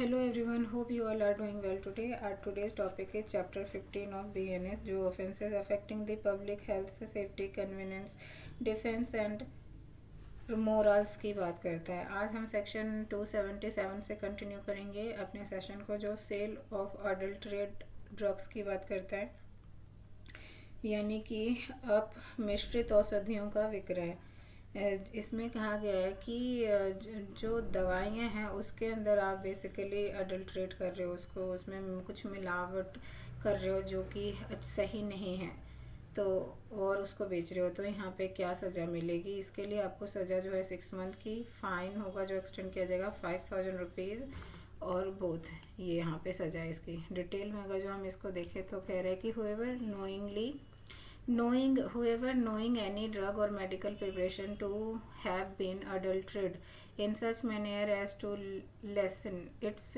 Hello everyone, hope you all are doing well today. Our today's topic is chapter 15 of BNS जो offenses affecting the public health, safety, convenience, defense and morals की बात करता है। आज हम section 277 से continue करेंगे अपने सेशन को, जो सेल ऑफ अडल्ट्रेट ड्रग्स की बात करता है, यानी कि अब मिश्रित औषधियों का विक्रय। इसमें कहा गया है कि जो दवाइयाँ हैं उसके अंदर आप बेसिकली अडल्ट्रेट कर रहे हो उसको, उसमें कुछ मिलावट कर रहे हो जो कि सही नहीं है, तो और उसको बेच रहे हो, तो यहाँ पे क्या सज़ा मिलेगी। इसके लिए आपको सज़ा जो है 6 मंथ की, फ़ाइन होगा जो एक्सटेंड किया जाएगा 5000 रुपीज़, और बोथ ये यहाँ पे सज़ा है इसकी। डिटेल में अगर जो हम इसको देखें तो कह रहे हैं कि whoever knowing any drug or medical preparation to have been adulterated in such manner as to lessen its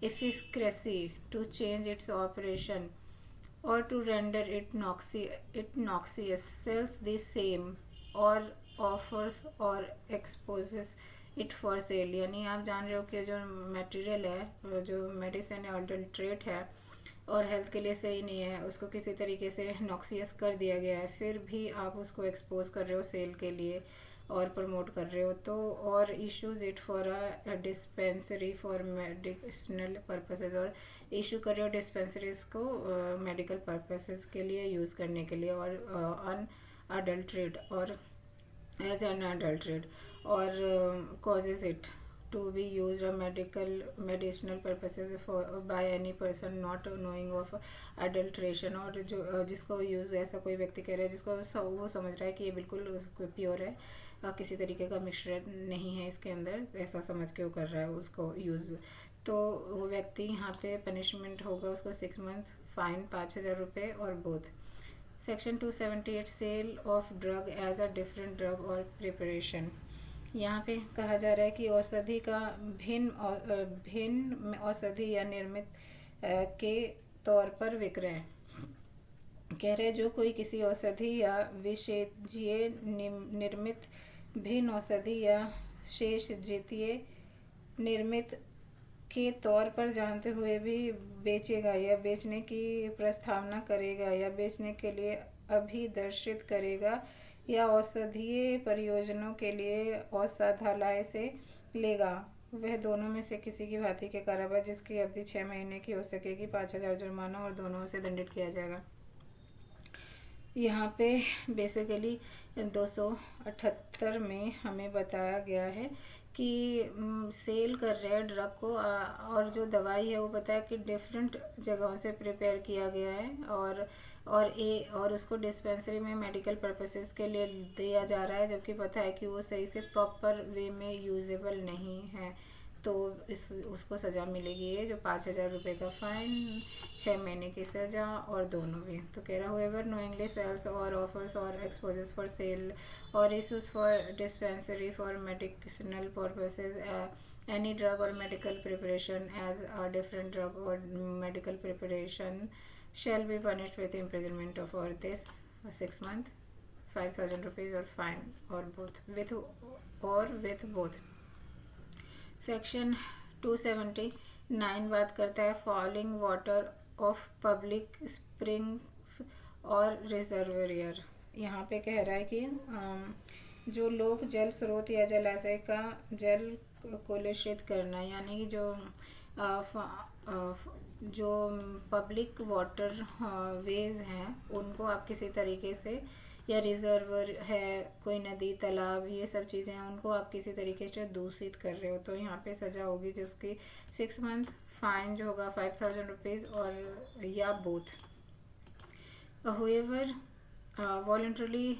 efficacy, to change its operation, or to render it noxious, sells the same or offers or exposes it for sale। यानी आप जान रहे हो कि जो material है, जो medicine है, अडल्ट्रेट है और हेल्थ के लिए सही नहीं है, उसको किसी तरीके से नॉक्सियस कर दिया गया है, फिर भी आप उसको एक्सपोज कर रहे हो सेल के लिए और प्रमोट कर रहे हो, तो और issues it for a dispensary for medicinal purposes, और इशू कर रहे हो डिस्पेंसरीज को मेडिकल पर्पसेस के लिए यूज़ करने के लिए, और अनअडल्ट्रेट और एज अनअडल्ट्रेट, और causes it to be used for medicinal purposes for by any person not knowing of adulteration। और जो जिसको यूज़ ऐसा कोई व्यक्ति कह रहा है जिसको वो समझ रहा है कि ये बिल्कुल प्योर है, किसी तरीके का मिक्सचर नहीं है इसके अंदर, ऐसा समझ के वो कर रहा है उसको यूज़, तो वो व्यक्ति यहाँ पे पनिशमेंट होगा उसको 6 मंथ, फाइन 5000 रुपये, और both. Section 278 sale of drug as a different drug और प्रिपरेशन। यहाँ पे कहा जा रहा है कि औषधि का भिन्न औषधि या निर्मित के तौर पर विक्रय। कह रहे जो कोई किसी औषधि या विशेषज्ञ निर्मित भिन्न औषधि या शेष द्वितीय निर्मित के तौर पर जानते हुए भी बेचेगा या बेचने की प्रस्तावना करेगा या बेचने के लिए अभिदर्शित करेगा या औषधीय प्रयोजनों के लिए औषधालय से लेगा, वह दोनों में से किसी की भांति के कारावास जिसकी अवधि 6 महीने की हो सकेगी, 5000 जुर्माना और दोनों से दंडित किया जाएगा। यहाँ पे बेसिकली 278 में हमें बताया गया है कि सेल कर रहे हैं ड्रग को, और जो दवाई है वो पता है कि डिफरेंट जगहों से प्रिपेयर किया गया है, और उसको डिस्पेंसरी में मेडिकल पर्पसेस के लिए दिया जा रहा है, जबकि पता है कि वो सही से प्रॉपर वे में यूजेबल नहीं है, तो उसको सज़ा मिलेगी ये जो 5000 रुपये का फ़ाइन, 6 महीने की सज़ा, और दोनों भी। तो कह रहा whoever knowingly sells or offers or exposes for sale or issues for dispensary for medicinal purposes any drug or medical preparation as a different drug or medical preparation shall be punished with imprisonment of or this 6 month, 5000 rupees or fine, or both with both। Section 279 बात करता है falling water of public springs और रिजर्वरियर। यहाँ पे कह रहा है कि जो लोग जल स्रोत या जलाशय का जल कलुषित करना, यानी कि जो पब्लिक वाटर वेज हैं उनको आप किसी तरीके से, या रिजर्वर है कोई नदी तालाब, ये सब चीज़ें हैं, उनको आप किसी तरीके से दूषित कर रहे हो, तो यहाँ पे सज़ा होगी जिसकी 6 मंथ, फाइन जो होगा 5000 रुपीज़, और या both. whoever voluntarily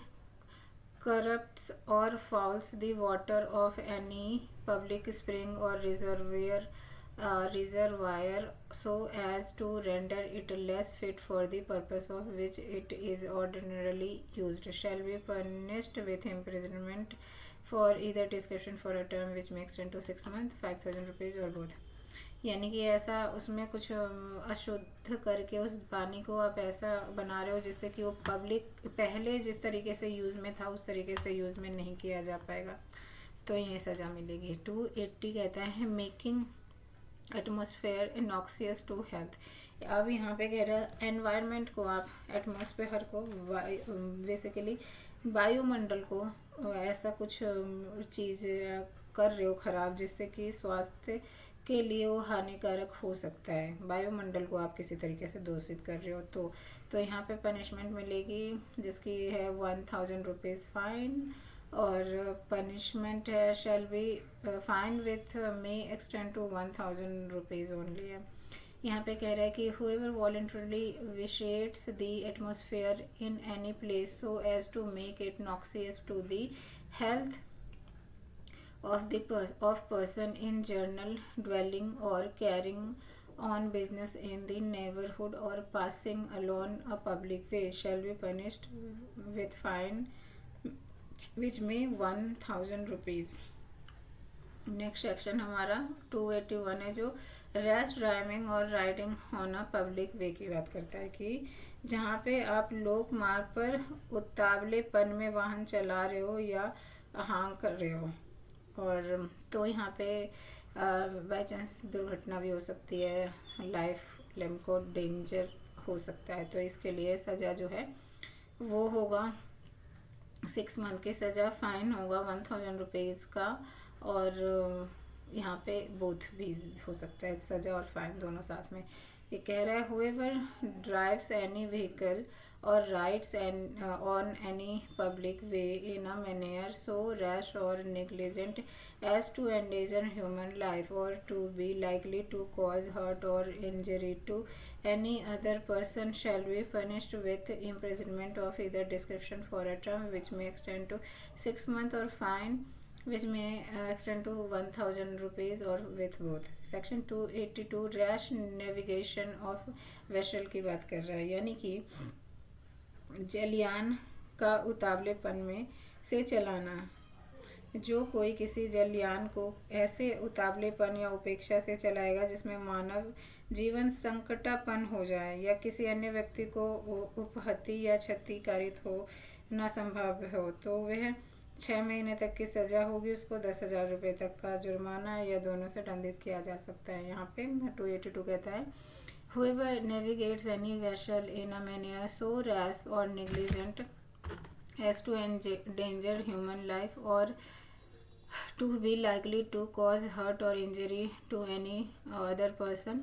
corrupts or fouls the water of any public spring or reservoir so as to render it less fit for the purpose of which it is ordinarily used shall be punished with imprisonment for either description for a term which may extend to 6 months, 5000 rupees, or both। यानी कि ऐसा उसमें कुछ अशुद्ध करके उस पानी को आप ऐसा बना रहे हो जिससे कि वो पब्लिक पहले जिस तरीके से यूज़ में था उस तरीके से यूज़ में नहीं किया जा पाएगा, तो ये सज़ा मिलेगी। 280 कहता है making atmosphere noxious to health. अब यहाँ पे कह रहा है एनवायरनमेंट को आप, एटमॉस्फेयर को, बेसिकली वायुमंडल को ऐसा कुछ चीज़ कर रहे हो ख़राब जिससे कि स्वास्थ्य के लिए वो हानिकारक हो सकता है। वायुमंडल को आप किसी तरीके से दूषित कर रहे हो तो यहाँ पे पनिशमेंट मिलेगी जिसकी है 1000 रुपीज़ फाइन। और पनिशमेंट है shall be fine with may extend to 1000 rupees only है। यहाँ पे कह रहा है कि whoever voluntarily vitiates the atmosphere in any place so as to make it noxious to the health of person in general dwelling or carrying on business in the neighborhood or passing along a public way shall be punished with fine which may 1000 rupees। Next section हमारा 281 है जो rash driving और riding on a public वे की बात करता है कि जहाँ पे आप लोक मार्ग पर उतावलेपन में वाहन चला रहे हो या हाँक कर रहे हो, और तो यहाँ पे बाई चांस दुर्घटना भी हो सकती है, लाइफ को डेंजर हो सकता है। तो इसके लिए सज़ा जो है वो होगा 6 मंथ की सज़ा, फाइन होगा 1000 रुपीज़ का, और यहाँ पे बोथ भी हो सकता है, सज़ा और फाइन दोनों साथ में। ये कह रहा है whoever drives any vehicle or rides on any public way in a manner so rash or negligent as to endanger human life or to be likely to cause hurt or injury to any other person shall be punished with imprisonment of either description for a term which may extend to 6 months or fine which may extend to 1000 rupees or with both। Section 282 rash navigation of vessel की बात कर रहा है, यानी कि जलयान का उतावलेपन में से चलाना। जो कोई किसी जलयान को ऐसे उतावलेपन या उपेक्षा से चलाएगा जिसमें मानव जीवन संकटापन्न हो जाए या किसी अन्य व्यक्ति को उपहति या क्षतिकारित हो ना संभाव्य हो, तो वह 6 महीने तक की सज़ा होगी, उसको 10,000 रुपये तक का जुर्माना या दोनों से दंडित किया जा सकता है। यहाँ पे 282 कहता है whoever navigates any vessel in a manner so rash or negligent as to endanger human life or to be likely to cause hurt or injury to any other person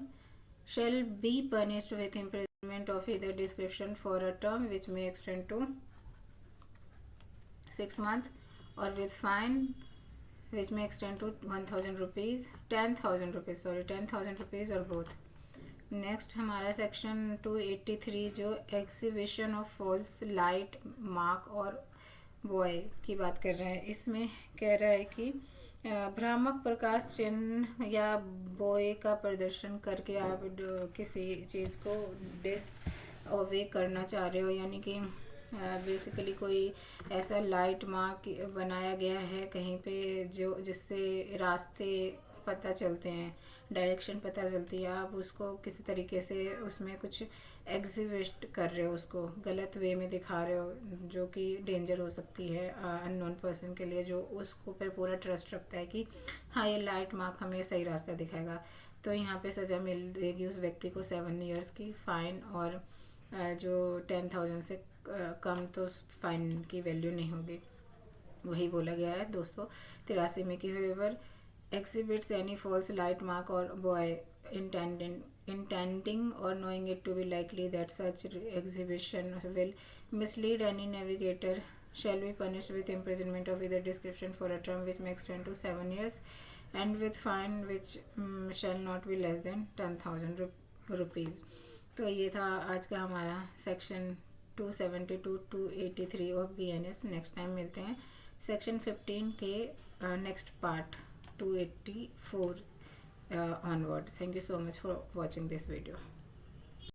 shall be punished with imprisonment of either description for a term which may extend to 6 months or with fine which may extend to 1000 rupees 10,000 rupees 10,000 rupees और both। Next हमारा section 283 जो exhibition of false light mark और buoy की बात कर रहा है। इसमें कह रहा है कि भ्रामक प्रकाश चिन्ह या बॉय का प्रदर्शन करके आप किसी चीज़ को डिसअवे करना चाह रहे हो, यानी कि बेसिकली कोई ऐसा लाइट मार्क बनाया गया है कहीं पे जो जिससे रास्ते पता चलते हैं, डायरेक्शन पता चलती है, आप उसको किसी तरीके से उसमें कुछ एग्जिबिट कर रहे हो, उसको गलत वे में दिखा रहे हो जो कि डेंजर हो सकती है अननोन पर्सन के लिए, जो उसको पर पूरा ट्रस्ट रखता है कि हाँ ये लाइट मार्क हमें सही रास्ता दिखाएगा। तो यहाँ पे सज़ा मिलेगी उस व्यक्ति को 7 ईयर्स की, फ़ाइन, और जो 10,000 से कम तो फाइन की वैल्यू नहीं होगी। वही बोला गया है 283 में कि whoever exhibits any false light mark or boy intending or knowing it to be likely that such exhibition will mislead any navigator shall be punished with imprisonment of either description for a term which may extend to 7 years and with fine which shall not be less than 10,000 rupees। तो ये था आज का हमारा section 272 283 of BNS। Next time मिलते हैं section 15 के next part 284 onward. Thank you so much for watching this video.